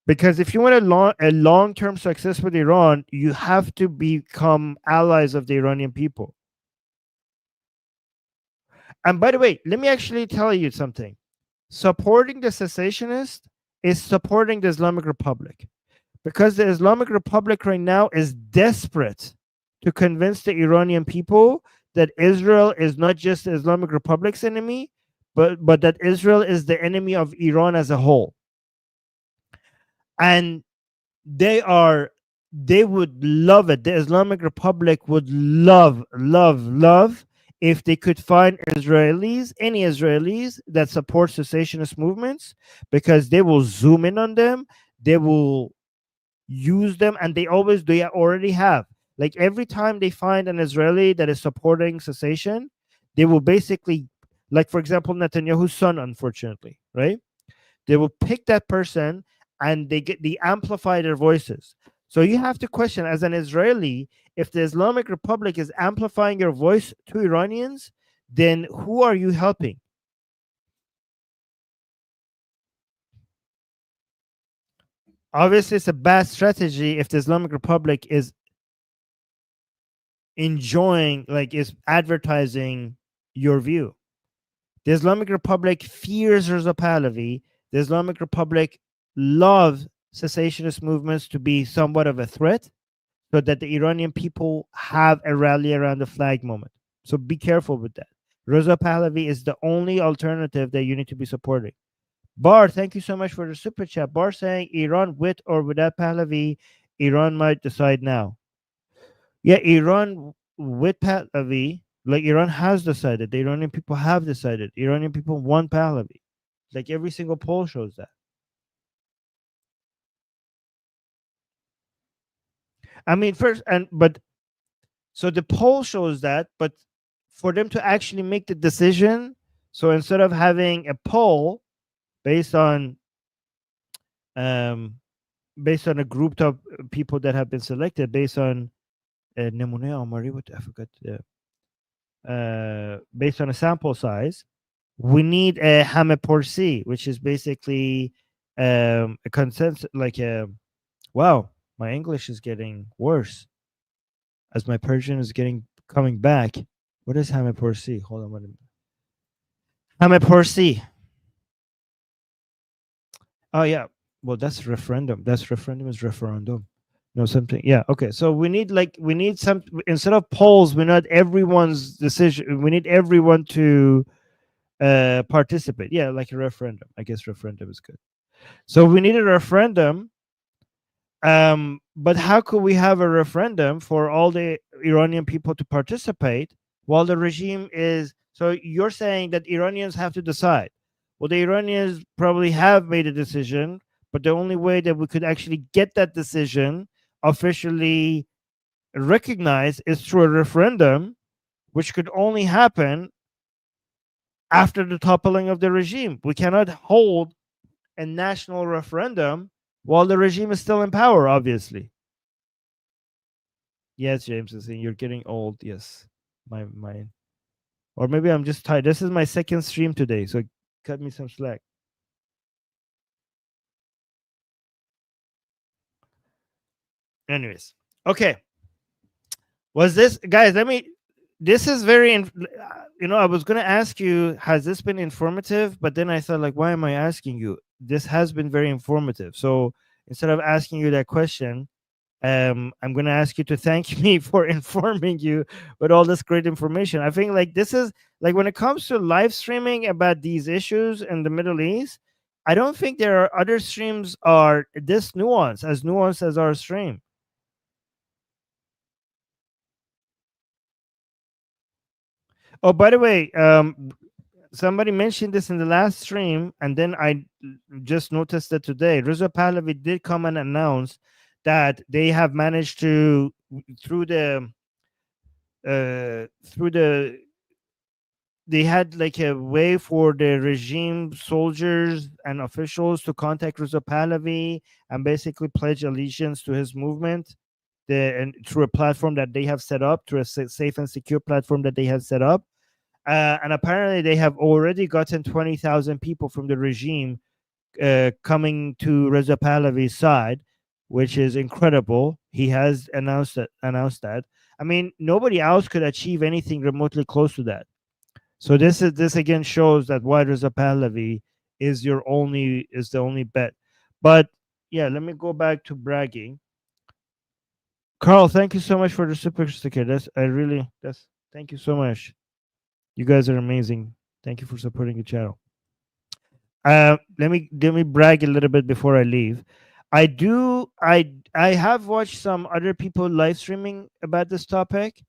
Because if you want a long-term success with Iran, you have to become allies of the Iranian people. And by the way, let me actually tell you something. Supporting the cessationists is supporting the Islamic Republic, because the Islamic Republic right now is desperate to convince the Iranian people that Israel is not just the Islamic Republic's enemy, but that Israel is the enemy of Iran as a whole. And they would love it. The Islamic Republic would love if they could find any Israelis that support cessationist movements, because they will zoom in on them, they will use them, and they already have. Like every time they find an Israeli that is supporting cessation, they will basically, like for example, Netanyahu's son, unfortunately, right? They will pick that person and they amplify their voices. So you have to question, as an Israeli, if the Islamic Republic is amplifying your voice to Iranians, then who are you helping? Obviously, it's a bad strategy if the Islamic Republic is is advertising your view. The Islamic Republic fears Reza Pahlavi. The Islamic Republic loves cessationist movements to be somewhat of a threat, so that the Iranian people have a rally around the flag moment. So be careful with that. Reza Pahlavi is the only alternative that you need to be supporting. Bar, thank you so much for the super chat. Bar saying Iran with or without Pahlavi, Iran might decide now. Yeah, Iran with Pahlavi, like Iran has decided. The Iranian people have decided. Iranian people want Pahlavi. Like every single poll shows that. I mean, so the poll shows that, but for them to actually make the decision, so instead of having a poll based on a group of people that have been selected based on نمونه آماری, what I forgot, based on a sample size, we need a همه پرسی, which is basically a consensus, like wow, my English is getting worse as my Persian is coming back. What is همه پرسی? Hold on a minute. همه پرسی. Oh yeah, well that's referendum. Referendum is referendum. No, something. Yeah. Okay. So we need some, instead of polls, we need everyone's decision. We need everyone to participate. Yeah, like a referendum. I guess referendum is good. So we need a referendum. But how could we have a referendum for all the Iranian people to participate while the regime is? So you're saying that Iranians have to decide. Well, the Iranians probably have made a decision, but the only way that we could actually get that decision officially recognized is through a referendum, which could only happen after the toppling of the regime. We cannot hold a national referendum while the regime is still in power, obviously. Yes, James is saying you're getting old. Yes, my or maybe I'm just tired. This is my second stream today, so cut me some slack. Anyways, okay. Was this, guys? This is very, I was gonna ask you, has this been informative? But then I thought, like, why am I asking you? this has been very informative. So instead of asking you that question, I'm going to ask you to thank me for informing you with all this great information. I think like this is like when it comes to live streaming about these issues in the Middle East, I don't think there are other streams are this nuanced as our stream. Oh, by the way, somebody mentioned this in the last stream, and then I just noticed that today Reza Pahlavi did come and announce that they have managed to through the through the they had like a way for the regime soldiers and officials to contact Reza Pahlavi and basically pledge allegiance to his movement. And through a platform that they have set up, through a safe and secure platform that they have set up. And apparently, they have already gotten 20,000 people from the regime coming to Reza Pahlavi's side, which is incredible. He has announced that. I mean, nobody else could achieve anything remotely close to that. So this again shows that why Reza Pahlavi is the only bet. But yeah, let me go back to bragging. Carl, thank you so much for the super sticker. That's thank you so much. You guys are amazing. Thank you for supporting the channel. Let me brag a little bit before I leave. I have watched some other people live streaming about this topic,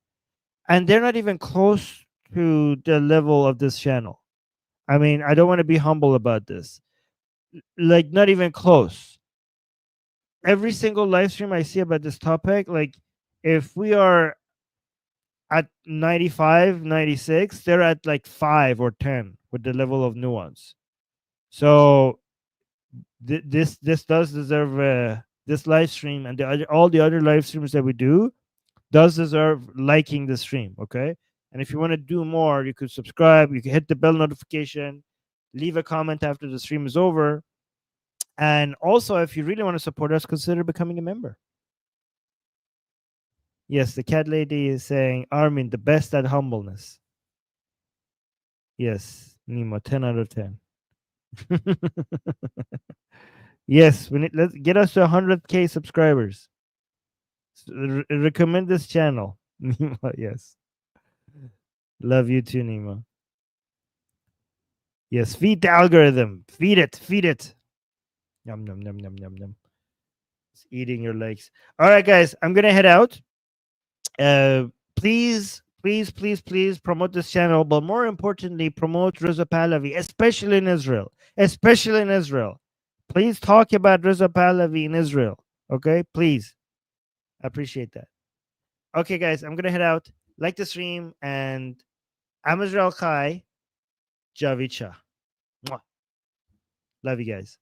and they're not even close to the level of this channel. I mean, I don't want to be humble about this. Like, not even close. Every single live stream I see about this topic, like, if we are at 95, 96, they're at like 5 or 10 with the level of nuance. So this does deserve this live stream, and all the other live streams that we do does deserve liking the stream. Okay, and if you want to do more, you could subscribe, you can hit the bell notification, leave a comment after the stream is over, and also if you really want to support us, consider becoming a member. Yes, the cat lady is saying, Armin, the best at humbleness. Yes, Nemo, 10 out of 10. Yes, let's get us to 100K subscribers. Recommend this channel. Nemo, yes. Love you too, Nemo. Yes, feed the algorithm. Feed it. Yum, yum, yum, yum, yum, yum. It's eating your legs. All right, guys, I'm going to head out. Please promote this channel, but more importantly, promote Reza Pahlavi, especially in Israel. Please talk about Reza Pahlavi in Israel. Okay, please. I appreciate that. Okay, guys, I'm gonna head out. Like the stream, and I'm Israel Kai. Javicha. Love you guys.